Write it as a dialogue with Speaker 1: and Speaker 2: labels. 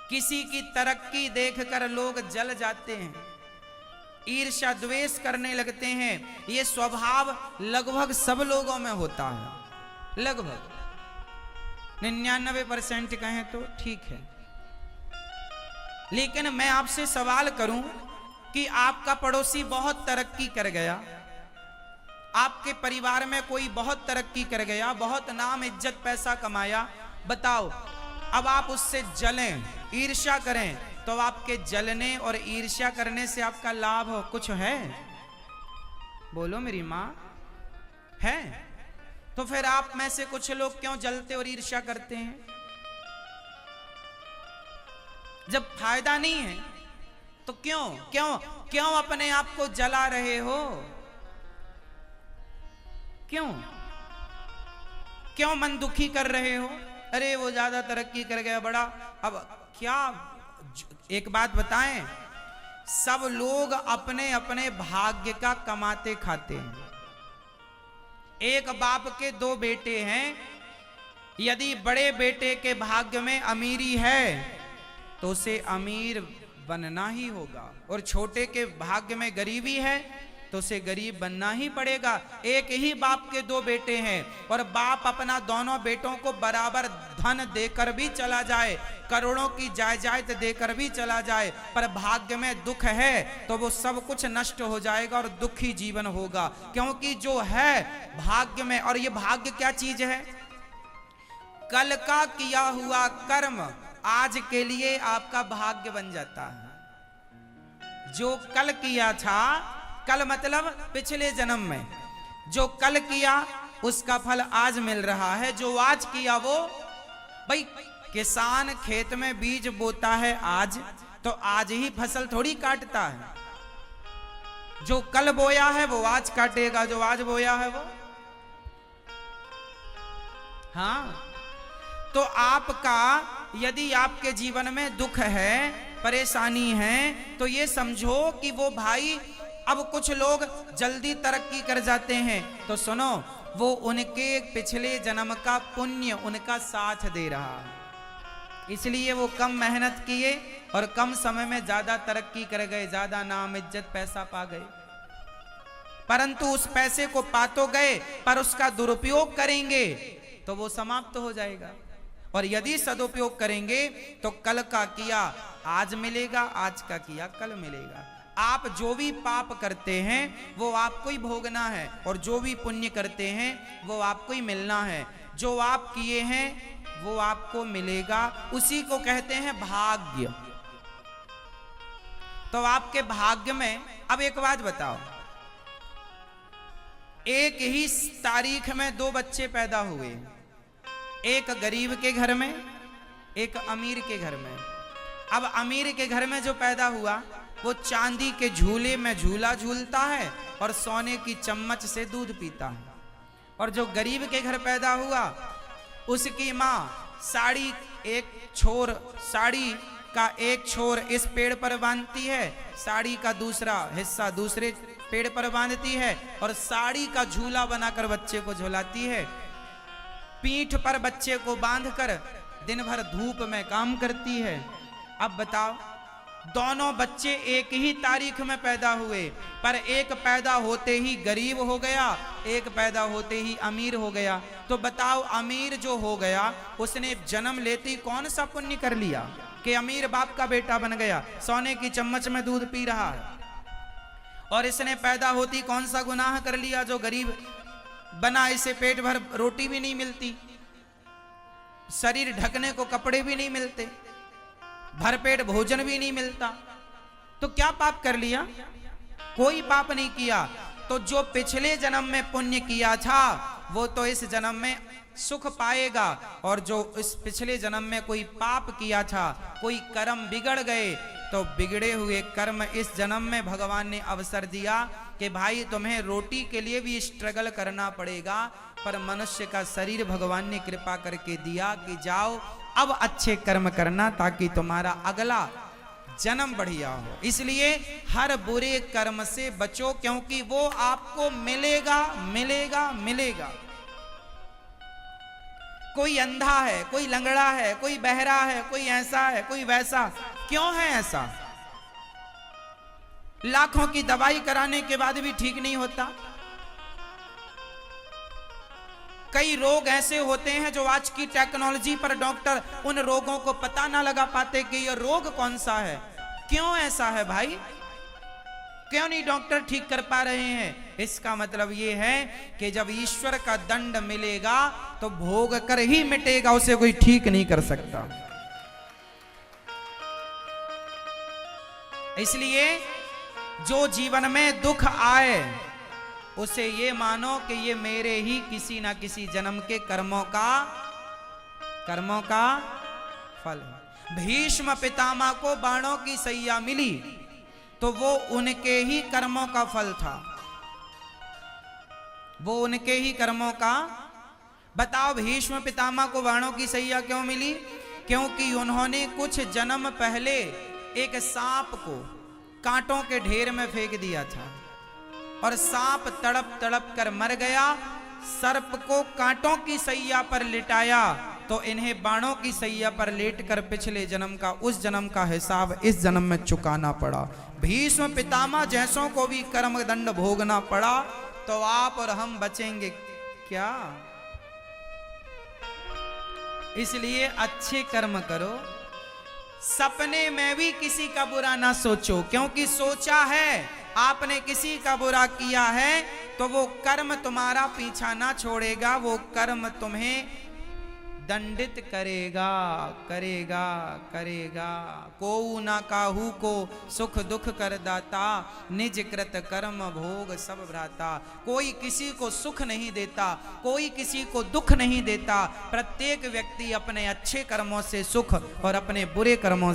Speaker 1: किसी की तरक्की देखकर लोग जल जाते हैं, ईर्ष्या द्वेष करने लगते हैं। ये स्वभाव लगभग सब लोगों में होता है, लगभग 99% कहें तो ठीक है। लेकिन मैं आपसे सवाल करूं कि आपका पड़ोसी बहुत तरक्की कर गया, आपके परिवार में कोई बहुत तरक्की कर गया, बहुत नाम इज्जत पैसा कमाया, बताओ अब आप उससे जलें, ईर्ष्या करें, तो आपके जलने और ईर्ष्या करने से आपका लाभ हो कुछ है? बोलो मेरी मां, है? तो फिर आप में से कुछ लोग क्यों जलते और ईर्ष्या करते हैं? जब फायदा नहीं है तो क्यों क्यों क्यों अपने आप को जला रहे हो? क्यों क्यों मन दुखी कर रहे हो? अरे वो ज्यादा तरक्की कर गया बड़ा। अब क्या एक बात बताएं, सब लोग अपने अपने भाग्य का कमाते खाते हैं। एक बाप के दो बेटे हैं, यदि बड़े बेटे के भाग्य में अमीरी है तो उसे अमीर बनना ही होगा, और छोटे के भाग्य में गरीबी है तो उसे गरीब बनना ही पड़ेगा। एक ही बाप के दो बेटे हैं और बाप अपना दोनों बेटों को बराबर धन देकर भी चला जाए, करोड़ों की जायदाद देकर भी चला जाए, पर भाग्य में दुख है तो वो सब कुछ नष्ट हो जाएगा और दुखी जीवन होगा। क्योंकि जो है भाग्य में, और ये भाग्य क्या चीज है? कल का किया हुआ कर्म आज के लिए आपका भाग्य बन जाता है। जो कल किया था, कल मतलब पिछले जन्म में जो कल किया उसका फल आज मिल रहा है। जो आज किया वो, भाई किसान खेत में बीज बोता है आज, तो आज ही फसल थोड़ी काटता है। जो कल बोया है वो आज काटेगा, जो आज बोया है वो। हाँ, तो आपका यदि आपके जीवन में दुख है, परेशानी है, तो ये समझो कि वो भाई, अब कुछ लोग जल्दी तरक्की कर जाते हैं तो सुनो, वो उनके पिछले जन्म का पुण्य उनका साथ दे रहा है, इसलिए वो कम मेहनत किए और कम समय में ज्यादा तरक्की कर गए, ज्यादा नाम इज्जत पैसा पा गए। परंतु उस पैसे को पा तो गए, पर उसका दुरुपयोग करेंगे तो वो समाप्त हो जाएगा। और यदि सदुपयोग करेंगे तो कल का किया आज मिलेगा, आज का किया कल मिलेगा। आप जो भी पाप करते हैं वो आपको ही भोगना है, और जो भी पुण्य करते हैं वो आपको ही मिलना है। जो आप किए हैं वो आपको मिलेगा, उसी को कहते हैं भाग्य। तो आपके भाग्य में, अब एक बात बताओ, एक ही तारीख में दो बच्चे पैदा हुए, एक गरीब के घर में, एक अमीर के घर में। अब अमीर के घर में जो पैदा हुआ वो चांदी के झूले में झूला झूलता है और सोने की चम्मच से दूध पीता है। और जो गरीब के घर पैदा हुआ उसकी माँ साड़ी का एक छोर इस पेड़ पर बांधती है, साड़ी का दूसरा हिस्सा दूसरे पेड़ पर बांधती है और साड़ी का झूला बनाकर बच्चे को झुलाती है। पीठ पर बच्चे को बांधकर दिन भर धूप में काम करती है। अब बताओ, दोनों बच्चे एक ही तारीख में पैदा हुए, पर एक पैदा होते ही गरीब हो गया, एक पैदा होते ही अमीर हो गया। तो बताओ, अमीर जो हो गया उसने जन्म लेते ही कौन सा पुण्य कर लिया कि अमीर बाप का बेटा बन गया, सोने की चम्मच में दूध पी रहा है। और इसने पैदा होती कौन सा गुनाह कर लिया जो गरीब बना, इसे पेट भर रोटी भी नहीं मिलती, शरीर ढकने को कपड़े भी नहीं मिलते, भरपेट भोजन भी नहीं मिलता। तो क्या पाप कर लिया? कोई पाप नहीं किया। तो जो पिछले जन्म में पुण्य किया था वो तो इस जन्म में सुख पाएगा, और जो इस पिछले जन्म में कोई पाप किया था, कोई कर्म बिगड़ गए, तो बिगड़े हुए कर्म इस जन्म में भगवान ने अवसर दिया कि भाई तुम्हें रोटी के लिए भी स्ट्रगल करना पड़ेगा, पर मनुष्य का शरीर भगवान ने कृपा करके दिया कि जाओ अब अच्छे कर्म करना ताकि तुम्हारा अगला जन्म बढ़िया हो। इसलिए हर बुरे कर्म से बचो, क्योंकि वो आपको मिलेगा मिलेगा मिलेगा। कोई अंधा है, कोई लंगड़ा है, कोई बहरा है, कोई ऐसा है, कोई वैसा। क्यों है ऐसा? लाखों की दवाई कराने के बाद भी ठीक नहीं होता। कई रोग ऐसे होते हैं जो आज की टेक्नोलॉजी पर डॉक्टर उन रोगों को पता ना लगा पाते कि यह रोग कौन सा है। क्यों ऐसा है भाई? क्यों नहीं डॉक्टर ठीक कर पा रहे हैं? इसका मतलब यह है कि जब ईश्वर का दंड मिलेगा तो भोग कर ही मिटेगा, उसे कोई ठीक नहीं कर सकता। इसलिए जो जीवन में दुख आए उसे ये मानो कि ये मेरे ही किसी ना किसी जन्म के कर्मों का फल है। भीष्म पितामह को बाणों की सैया मिली तो वो उनके ही कर्मों का फल था, वो उनके ही कर्मों का। बताओ भीष्म पितामह को बाणों की सैया क्यों मिली? क्योंकि उन्होंने कुछ जन्म पहले एक सांप को कांटों के ढेर में फेंक दिया था और सांप तड़प तड़प कर मर गया। सर्प को कांटों की सैया पर लिटाया तो इन्हें बाणों की सैया पर लेटकर पिछले जन्म का, उस जन्म का हिसाब इस जन्म में चुकाना पड़ा। भीष्म पितामह जैसों को भी कर्म दंड भोगना पड़ा तो आप और हम बचेंगे क्या? इसलिए अच्छे कर्म करो, सपने में भी किसी का बुरा ना सोचो, क्योंकि सोचा है आपने किसी का बुरा किया है तो वो कर्म तुम्हारा पीछा ना छोड़ेगा, वो कर्म तुम्हें दंडित करेगा करेगा करेगा। को ना काहू को सुख दुख कर दाता, निज कृत कर्म भोग सब भ्राता। कोई किसी को सुख नहीं देता, कोई किसी को दुख नहीं देता। प्रत्येक व्यक्ति अपने अच्छे कर्मों से सुख और अपने बुरे कर्मों